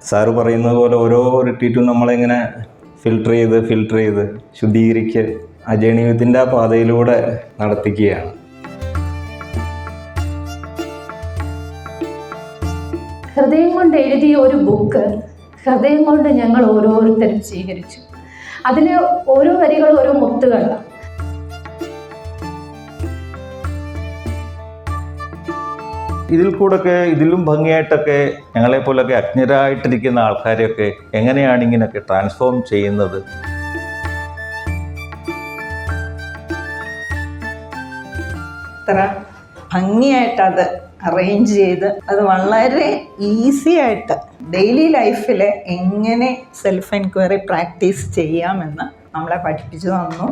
Sir പറയുന്നത് പോലെ ഓരോ റിട്രീറ്റും നമ്മളിങ്ങനെ ഫിൽട്ടർ ചെയ്ത് ശുദ്ധീകരിച്ച് അജൈനീയത്തിൻ്റെ ആ പാതയിലൂടെ നടത്തിക്കുകയാണ്. ഹൃദയം കൊണ്ട് എഴുതിയ ഒരു ബുക്ക് ഹൃദയം കൊണ്ട് ഞങ്ങൾ ഓരോരുത്തരും സ്വീകരിച്ചു. അതിലെ ഓരോ വരികളും ഓരോ മുത്തുകളാണ്. ഇതിൽ കൂടെയൊക്കെ ഇതിലും ഭംഗിയായിട്ടൊക്കെ ഞങ്ങളെപ്പോലൊക്കെ അജ്ഞരായിട്ടിരിക്കുന്ന ആൾക്കാരെയൊക്കെ എങ്ങനെയാണ് ഇങ്ങനെയൊക്കെ ട്രാൻസ്ഫോം ചെയ്യുന്നത്? ഇത്ര ഭംഗിയായിട്ടത് അറേഞ്ച് ചെയ്ത് അത് വളരെ ഈസി ആയിട്ട് ഡെയിലി ലൈഫിൽ എങ്ങനെ സെൽഫ് എൻക്വയറി പ്രാക്ടീസ് ചെയ്യാമെന്ന് നമ്മളെ പഠിപ്പിച്ചു തന്നു.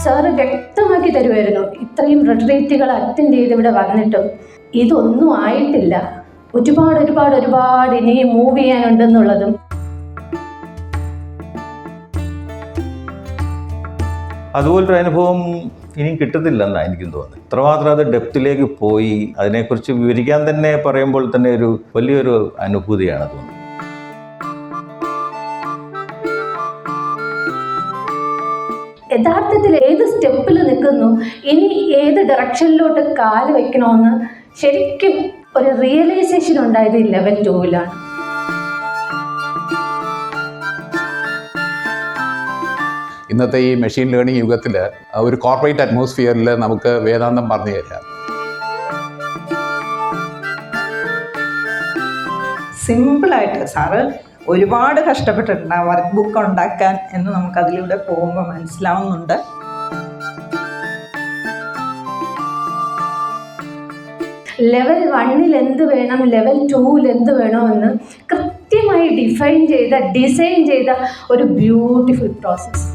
സാറ് വ്യക്തമാക്കി തരുമായിരുന്നു. ഇത്രയും റിട്രീറ്റുകൾ അറ്റൻഡ് ചെയ്ത് ഇവിടെ വന്നിട്ടും ഇതൊന്നും ആയിട്ടില്ല, ഒരുപാട് ഇനി മൂവ് ചെയ്യാനുണ്ടെന്നുള്ളതും. അതുപോലൊരു അനുഭവം ഇനിയും കിട്ടത്തില്ലെന്നാണ് എനിക്കും തോന്നുന്നത്. ഇത്രമാത്രം അത് ഡെപ്തിലേക്ക് പോയി അതിനെക്കുറിച്ച് വിവരിക്കാൻ തന്നെ പറയുമ്പോൾ തന്നെ ഒരു വലിയൊരു അനുഭൂതിയാണ് തോന്നുന്നത്. യഥാർത്ഥത്തിൽ ഏത് സ്റ്റെപ്പിൽ നിൽക്കുന്നു, ഇനി ഏത് ഡയറക്ഷനിലോട്ട് കാല് വെക്കണമെന്ന് ശരിക്കും ഒരു റിയലൈസേഷൻ ഉണ്ടായത് ലെവൽ 2-ലാണ്. ഇന്നത്തെ ഈ മെഷീൻ ലേണിംഗ് യുഗത്തിൽ ഒരു കോർപ്പറേറ്റ് അറ്റ്മോസ്ഫിയറിൽ നമുക്ക് വേദാന്തം പറഞ്ഞു തരാം. സിമ്പിളായിട്ട് സാറ് ഒരുപാട് കഷ്ടപ്പെട്ടിട്ടുണ്ട് ആ വർക്ക് ബുക്ക് ഉണ്ടാക്കാൻ എന്ന് നമുക്കതിലൂടെ പോകുമ്പോൾ മനസ്സിലാവുന്നുണ്ട്. ലെവൽ 1-ൽ എന്ത് വേണം, ലെവൽ 2-ൽ എന്ത് വേണമെന്ന് കൃത്യമായി ഡിസൈൻ ചെയ്ത ഒരു ബ്യൂട്ടിഫുൾ പ്രോസസ്സ്.